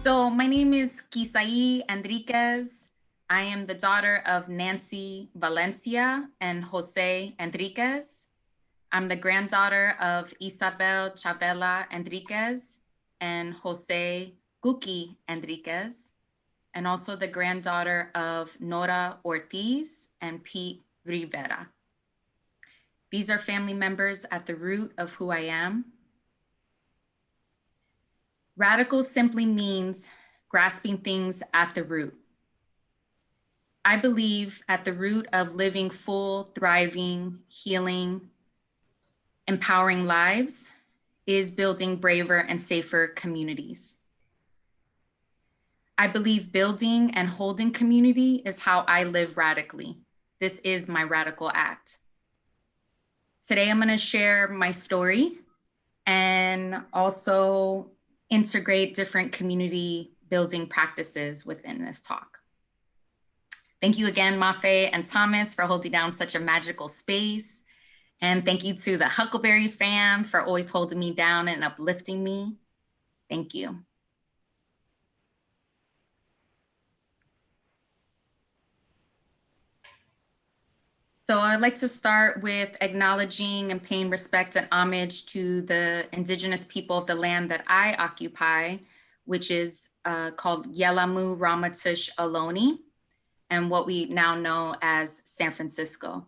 So my name is Kisai Henriquez. I am the daughter of Nancy Valencia and Jose Henriquez. I'm the granddaughter of Isabel Chavela Henriquez and Jose Guki Henriquez, and also the granddaughter of Nora Ortiz and Pete Rivera. These are family members at the root of who I am. Radical simply means grasping things at the root. I believe at the root of living full, thriving, healing, empowering lives is building braver and safer communities. I believe building and holding community is how I live radically. This is my radical act. Today, I'm going to share my story and also integrate different community building practices within this talk. Thank you again, Mafe and Thomas, for holding down such a magical space. And thank you to the Huckleberry fam for always holding me down and uplifting me. Thank you. So I'd like to start with acknowledging and paying respect and homage to the indigenous people of the land that I occupy, which is called Yelamu Ramatush Ohlone, and what we now know as San Francisco.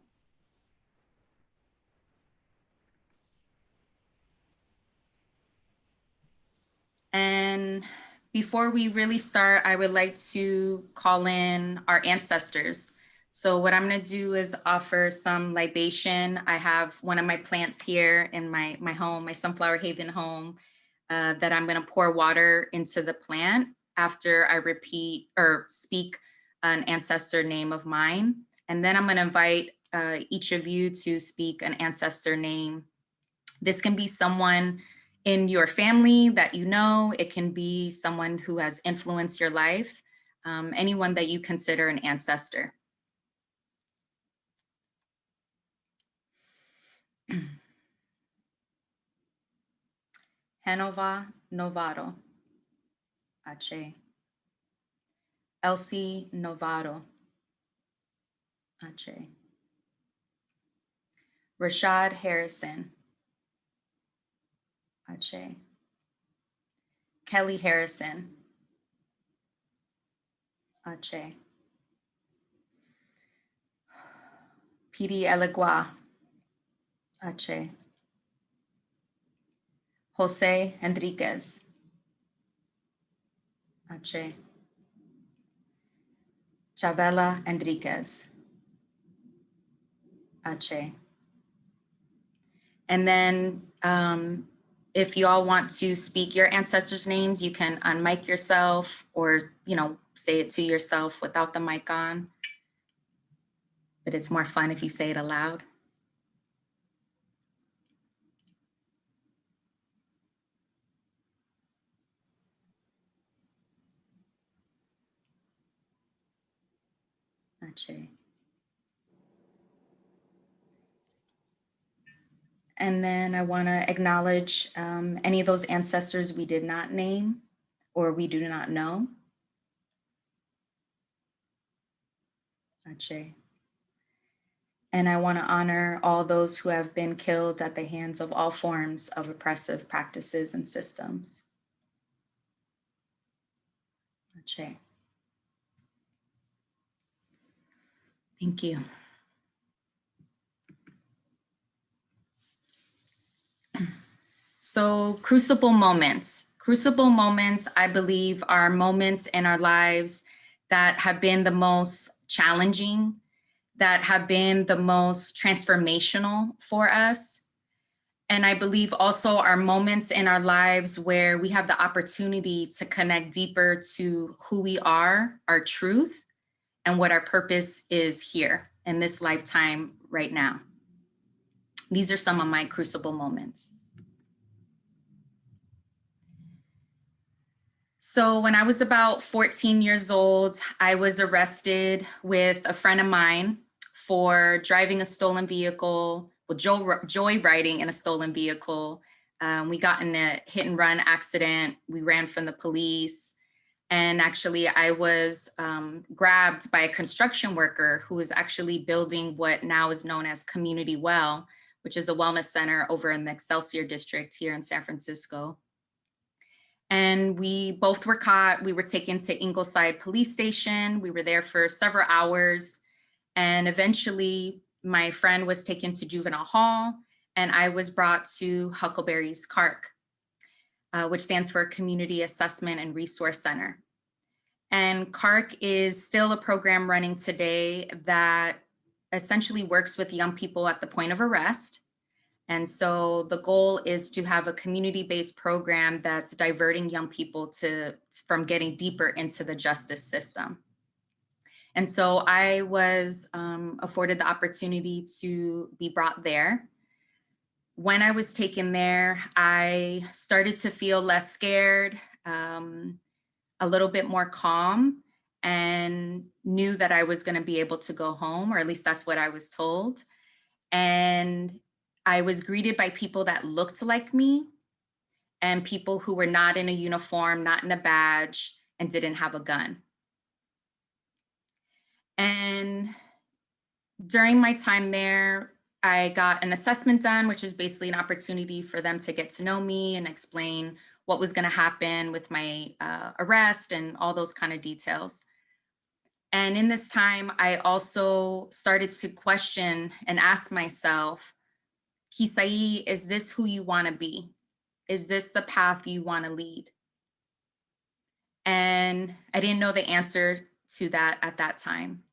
And before we really start, I would like to call in our ancestors. So what I'm gonna do is offer some libation. I have one of my plants here in my home, my Sunflower Haven home, that I'm gonna pour water into the plant after I repeat or speak an ancestor name of mine. And then I'm gonna invite each of you to speak an ancestor name. This can be someone in your family that you know. It can be someone who has influenced your life, anyone that you consider an ancestor. Hanova Novato, Ache. Elsie Novato, Ache. Rashad Harrison, Ache. Kelly Harrison, Ache. Pidi Elegua, Ache. Jose Henriquez, Ache. Chavela Henriquez, Ache. And then if you all want to speak your ancestors' names, you can unmic yourself or, say it to yourself without the mic on. But it's more fun if you say it aloud. Ache. And then I want to acknowledge any of those ancestors we did not name or we do not know. Ache. And I want to honor all those who have been killed at the hands of all forms of oppressive practices and systems. Ache. Thank you. So crucible moments. Crucible moments, I believe, are moments in our lives that have been the most challenging, that have been the most transformational for us. And I believe also are moments in our lives where we have the opportunity to connect deeper to who we are, our truth, and what our purpose is here in this lifetime right now. These are some of my crucible moments. So when I was about 14 years old, I was arrested with a friend of mine for driving a stolen vehicle, well, joyriding in a stolen vehicle. We got in a hit and run accident. We ran from the police. And actually, I was grabbed by a construction worker who was actually building what now is known as Community Well, which is a wellness center over in the Excelsior district here in San Francisco. And we both were caught. We were taken to Ingleside Police Station. We were there for several hours. And eventually, my friend was taken to juvenile hall, and I was brought to Huckleberry's CARC, which stands for Community Assessment and Resource Center. And CARC is still a program running today that essentially works with young people at the point of arrest. And so the goal is to have a community-based program that's diverting young people from getting deeper into the justice system. And so I was afforded the opportunity to be brought there. When I was taken there, I started to feel less scared, a little bit more calm, and knew that I was going to be able to go home, or at least that's what I was told. And I was greeted by people that looked like me and people who were not in a uniform, not in a badge, and didn't have a gun. And during my time there, I got an assessment done, which is basically an opportunity for them to get to know me and explain what was going to happen with my arrest and all those kind of details. And in this time, I also started to question and ask myself, Kisai, is this who you want to be? Is this the path you want to lead? And I didn't know the answer to that at that time.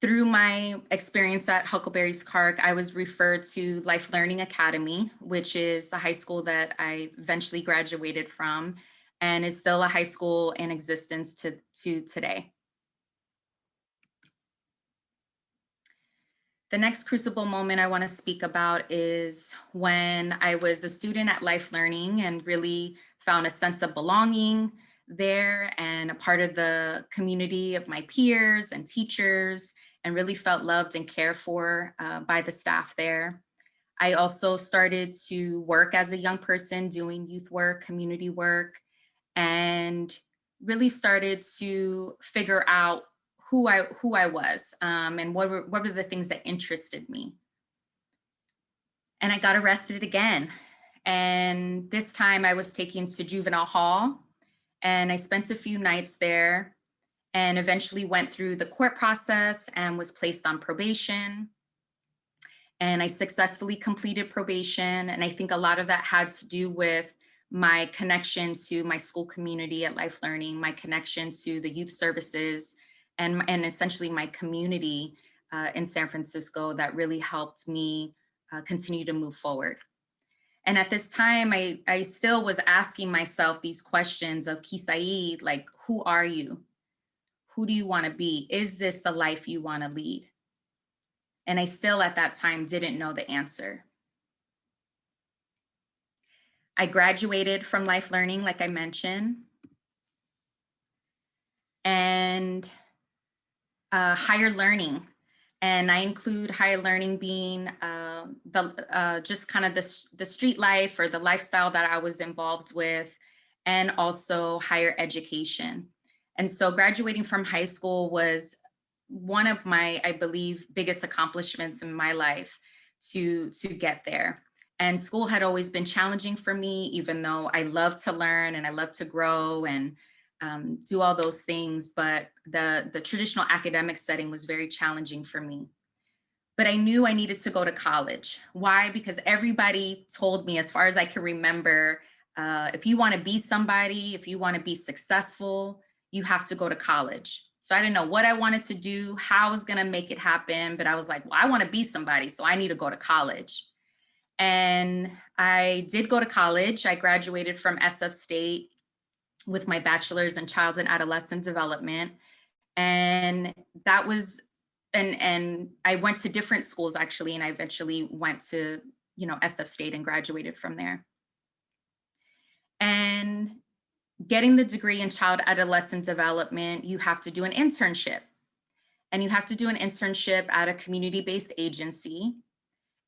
Through my experience at Huckleberry's CARC, I was referred to Life Learning Academy, which is the high school that I eventually graduated from and is still a high school in existence to today. The next crucible moment I want to speak about is when I was a student at Life Learning and really found a sense of belonging there and a part of the community of my peers and teachers, and really felt loved and cared for by the staff there. I also started to work as a young person doing youth work, community work, and really started to figure out who I was and what were the things that interested me. And I got arrested again. And this time I was taken to juvenile hall and I spent a few nights there and eventually went through the court process and was placed on probation. And I successfully completed probation. And I think a lot of that had to do with my connection to my school community at Life Learning, my connection to the youth services, and essentially my community in San Francisco that really helped me continue to move forward. And at this time, I still was asking myself these questions of Kisai, like, who are you? Who do you want to be? Is this the life you want to lead? And I still at that time didn't know the answer. I graduated from Life Learning, like I mentioned, and higher learning. And I include higher learning being just kind of the street life or the lifestyle that I was involved with, and also higher education. And so graduating from high school was one of my, I believe, biggest accomplishments in my life to get there. And school had always been challenging for me, even though I love to learn and I love to grow and do all those things. But the traditional academic setting was very challenging for me. But I knew I needed to go to college. Why? Because everybody told me, as far as I can remember, if you want to be somebody, if you want to be successful, you have to go to college. So I didn't know what I wanted to do, how I was going to make it happen. But I was like, well, I want to be somebody, so I need to go to college. And I did go to college. I graduated from SF State with my bachelor's in child and adolescent development. And that was, and I went to different schools actually, and I eventually went to, SF State and graduated from there. And getting the degree in child adolescent development, you have to do an internship. And you have to do an internship at a community-based agency.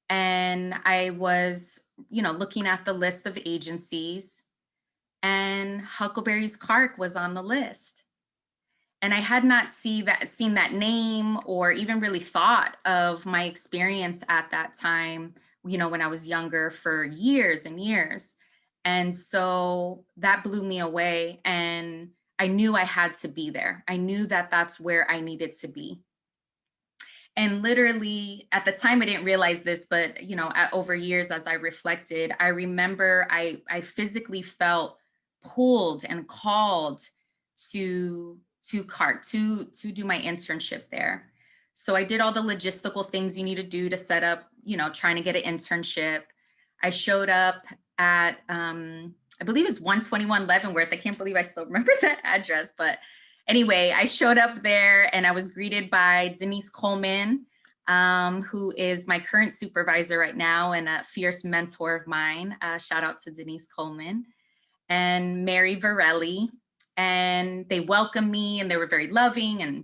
And I was, looking at the list of agencies, and Huckleberry's Cark was on the list. And I had not seen that name or even really thought of my experience at that time, when I was younger for years and years. And so that blew me away. And I knew I had to be there. I knew that that's where I needed to be. And literally at the time, I didn't realize this, but over years, as I reflected, I remember I physically felt pulled and called to CART to do my internship there. So I did all the logistical things you need to do to set up, trying to get an internship. I showed up at I believe it's 121 Leavenworth. I can't believe I still remember that address, but anyway, I showed up there and I was greeted by Denise Coleman, who is my current supervisor right now and a fierce mentor of mine. Shout out to Denise Coleman and Mary Varelli. And they welcomed me and they were very loving and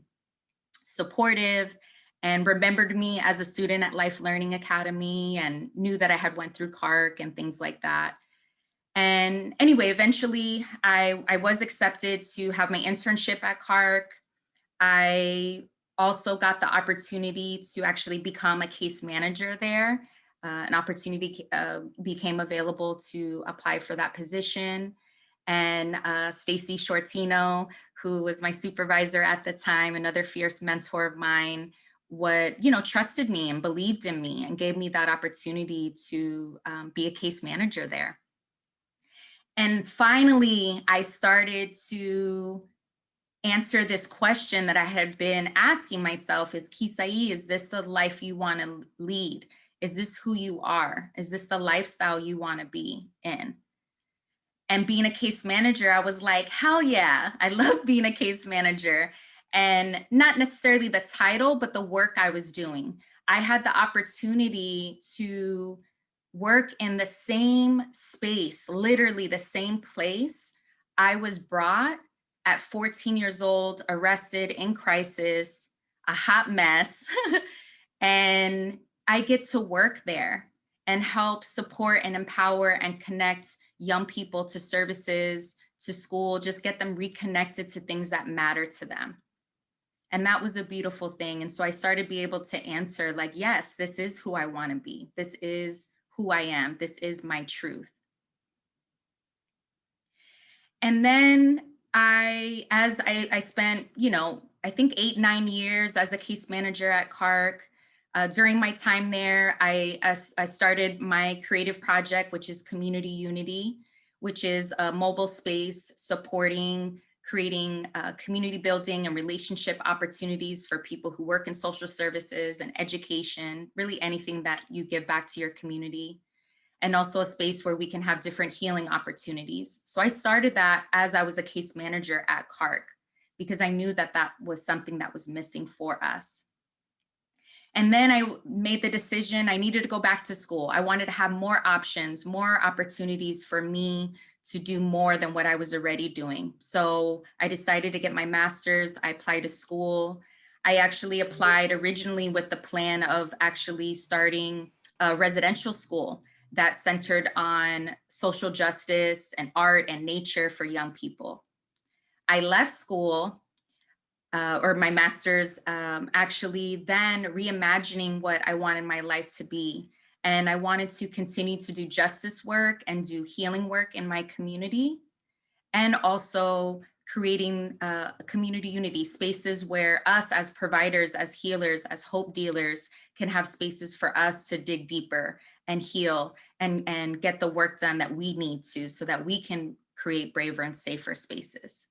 supportive and remembered me as a student at Life Learning Academy and knew that I had went through CARC and things like that. And anyway, eventually I was accepted to have my internship at CARC. I also got the opportunity to actually become a case manager there. An opportunity became available to apply for that position. And Stacy Shortino, who was my supervisor at the time, another fierce mentor of mine, trusted me and believed in me and gave me that opportunity to be a case manager there. And finally, I started to answer this question that I had been asking myself is, Kisai, is this the life you want to lead? Is this who you are? Is this the lifestyle you want to be in? And being a case manager, I was like, hell yeah, I love being a case manager. And not necessarily the title, but the work I was doing. I had the opportunity to work in the same space, literally the same place I was brought at 14 years old, arrested in crisis, a hot mess. And I get to work there and help support and empower and connect young people to services, to school, just get them reconnected to things that matter to them. And that was a beautiful thing. And so I started to be able to answer like, yes, this is who I want to be. This is who I am. This is my truth. And then as I spent, I think 8-9 years as a case manager at CARC. During my time there, I started my creative project, which is Community Unity, which is a mobile space supporting creating community building and relationship opportunities for people who work in social services and education, really anything that you give back to your community. And also a space where we can have different healing opportunities. So I started that as I was a case manager at CARC because I knew that that was something that was missing for us. And then I made the decision I needed to go back to school. I wanted to have more options, more opportunities for me to do more than what I was already doing. So I decided to get my master's. I applied to school. I actually applied originally with the plan of actually starting a residential school that centered on social justice and art and nature for young people. I left school or my master's, actually then reimagining what I wanted my life to be. And I wanted to continue to do justice work and do healing work in my community, and also creating community unity spaces where us as providers, as healers, as hope dealers can have spaces for us to dig deeper and heal and get the work done that we need to so that we can create braver and safer spaces.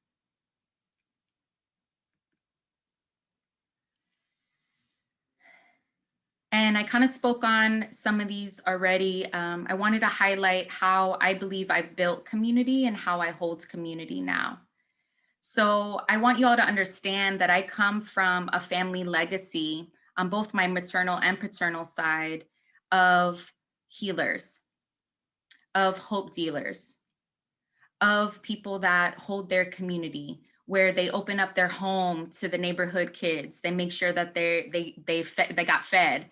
And I kind of spoke on some of these already. I wanted to highlight how I believe I've built community and how I hold community now. So I want you all to understand that I come from a family legacy on both my maternal and paternal side of healers, of hope dealers, of people that hold their community, where they open up their home to the neighborhood kids. They make sure that they got fed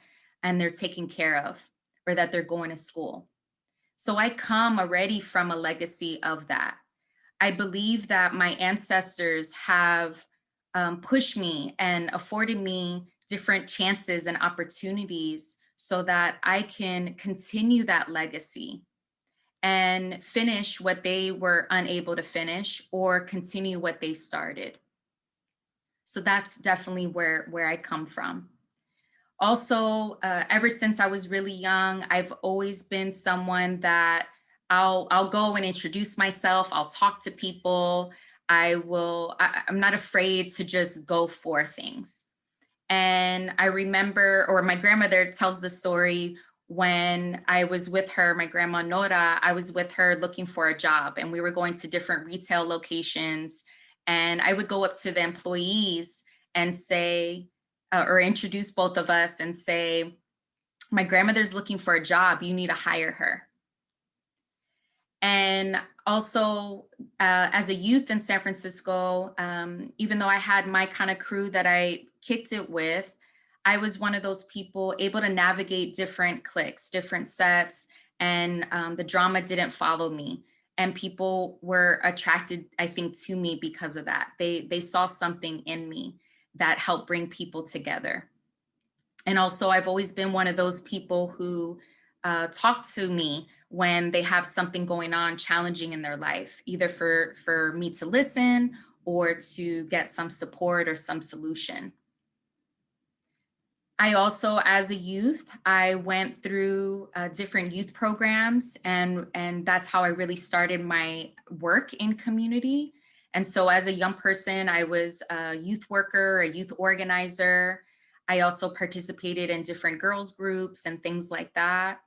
and they're taken care of, or that they're going to school. So I come already from a legacy of that. I believe that my ancestors have pushed me and afforded me different chances and opportunities so that I can continue that legacy and finish what they were unable to finish or continue what they started. So that's definitely where I come from. Also, ever since I was really young, I've always been someone that I'll go and introduce myself. I'll talk to people. I'm not afraid to just go for things. And I remember, or my grandmother tells the story, when I was with her, my grandma Nora, I was with her looking for a job, and we were going to different retail locations. And I would go up to the employees and say, or introduce both of us and say, my grandmother's looking for a job. You need to hire her. And also, as a youth in San Francisco, even though I had my kind of crew that I kicked it with, I was one of those people able to navigate different cliques, different sets, and the drama didn't follow me. And people were attracted, I think, to me because of that. They saw something in me that helped bring people together. And also, I've always been one of those people who talk to me when they have something going on challenging in their life, either for me to listen or to get some support or some solution. I also, as a youth, I went through different youth programs, and that's how I really started my work in community. And so as a young person, I was a youth worker, a youth organizer. I also participated in different girls groups and things like that.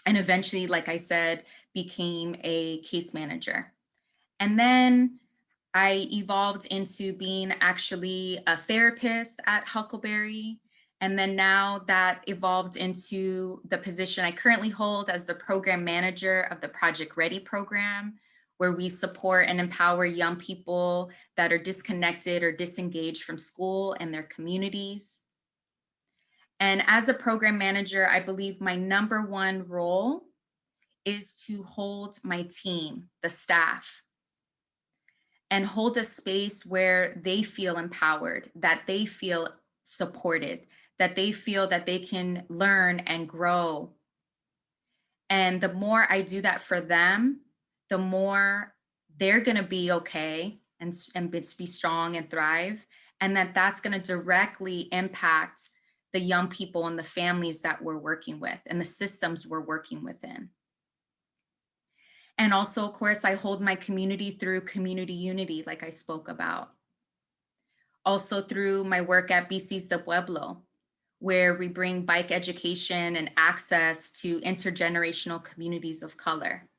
And eventually, like I said, became a case manager. And then I evolved into being actually a therapist at Huckleberry. And then now that evolved into the position I currently hold as the program manager of the Project Ready program, where we support and empower young people that are disconnected or disengaged from school and their communities. And as a program manager, I believe my number one role is to hold my team, the staff, and hold a space where they feel empowered, that they feel supported, that they feel that they can learn and grow. And the more I do that for them, the more they're going to be okay and be strong and thrive. And that's going to directly impact the young people and the families that we're working with and the systems we're working within. And also, of course, I hold my community through community unity, like I spoke about. Also through my work at BC's de Pueblo, where we bring bike education and access to intergenerational communities of color.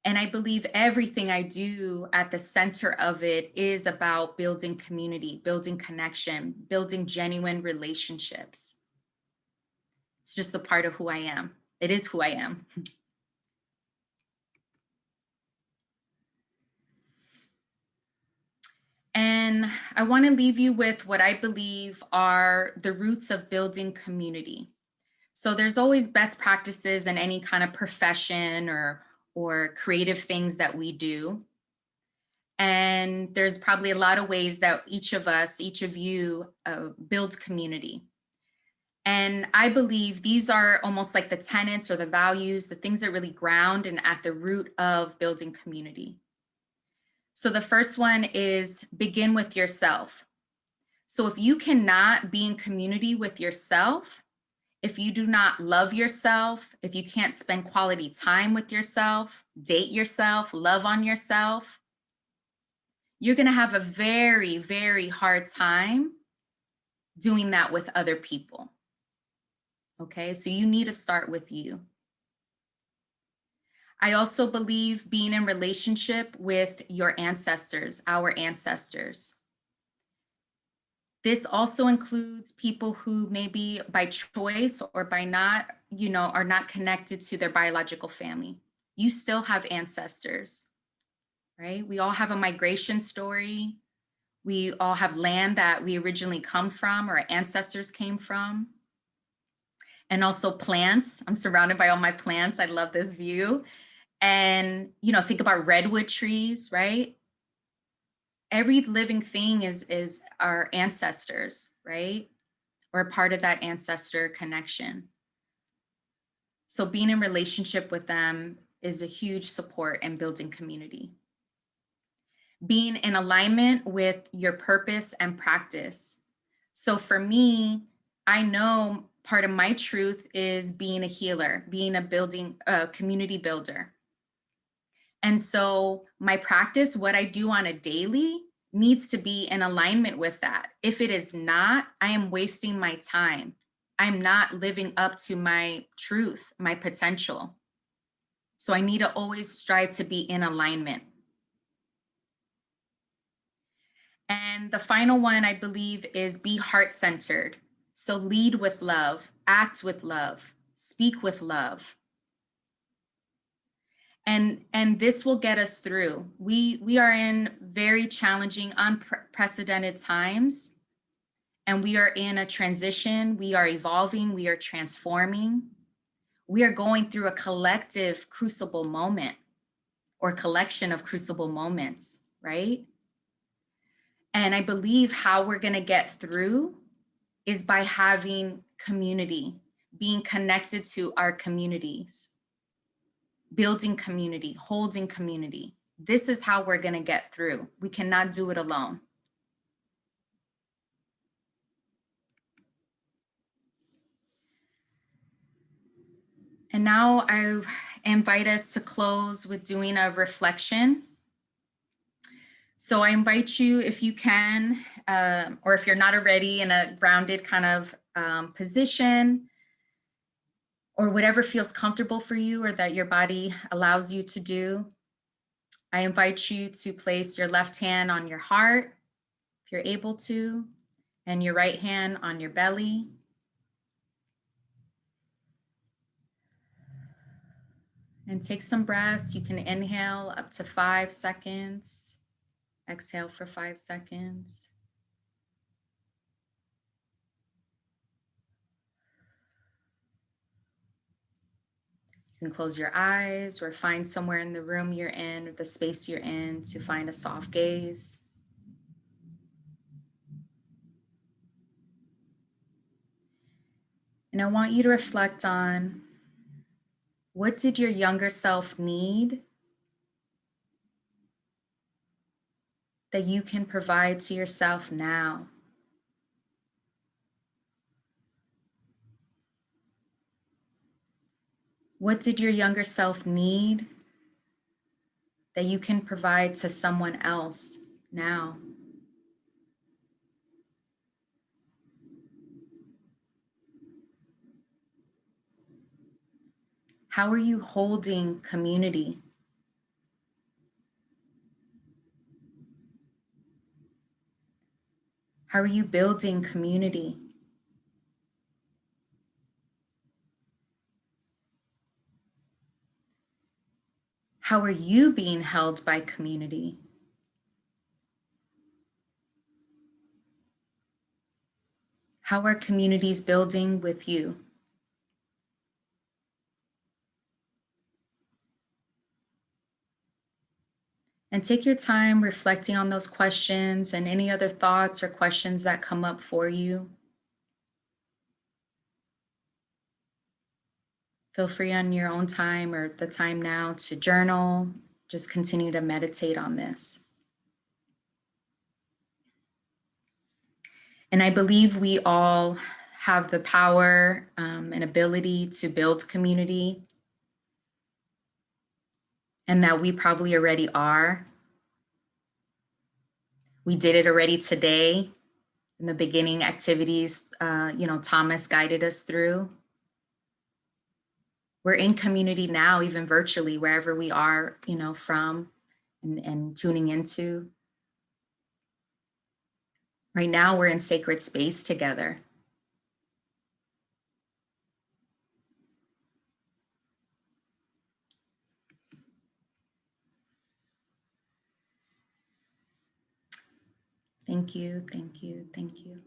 And I believe everything I do at the center of it is about building community, building connection, building genuine relationships. It's just a part of who I am. It is who I am. And I want to leave you with what I believe are the roots of building community. So there's always best practices in any kind of profession or creative things that we do. And there's probably a lot of ways that each of us, each of you, builds community. And I believe these are almost like the tenets or the values, the things that really ground and at the root of building community. So the first one is begin with yourself. So if you cannot be in community with yourself, if you do not love yourself, if you can't spend quality time with yourself, date yourself, love on yourself, you're going to have a very, very hard time doing that with other people. Okay, so you need to start with you. I also believe being in relationship with your ancestors, our ancestors. This also includes people who maybe by choice or by not, are not connected to their biological family. You still have ancestors, right? We all have a migration story. We all have land that we originally come from or our ancestors came from. And also plants. I'm surrounded by all my plants. I love this view. And, think about redwood trees, right? Every living thing is our ancestors, right? Or a part of that ancestor connection. So being in relationship with them is a huge support in building community. Being in alignment with your purpose and practice. So for me, I know part of my truth is being a healer, being a community builder. And so my practice, what I do on a daily, needs to be in alignment with that. If it is not, I am wasting my time. I'm not living up to my truth, my potential. So I need to always strive to be in alignment. And the final one, I believe, is be heart-centered. So lead with love, act with love, speak with love. And this will get us through. We are in very challenging, unprecedented times, and we are in a transition. We are evolving, we are transforming. We are going through a collective crucible moment, or collection of crucible moments, right? And I believe how we're going to get through is by having community, being connected to our communities, building community, holding community. This is how we're going to get through. We cannot do it alone. And now I invite us to close with doing a reflection. So I invite you, if you can, or if you're not already in a grounded kind of position, or whatever feels comfortable for you or that your body allows you to do, I invite you to place your left hand on your heart, if you're able to, and your right hand on your belly. And take some breaths. You can inhale up to 5 seconds. Exhale for 5 seconds. You can close your eyes or find somewhere in the room you're in, or the space you're in, to find a soft gaze. And I want you to reflect on, what did your younger self need that you can provide to yourself now? What did your younger self need that you can provide to someone else now? How are you holding community? How are you building community? How are you being held by community? How are communities building with you? And take your time reflecting on those questions and any other thoughts or questions that come up for you. Feel free on your own time or the time now to journal. Just continue to meditate on this. And I believe we all have the power and ability to build community, and that we probably already are. We did it already today in the beginning activities, Thomas guided us through. We're in community now, even virtually, wherever we are, from and tuning into. Right now, we're in sacred space together. Thank you, thank you, thank you.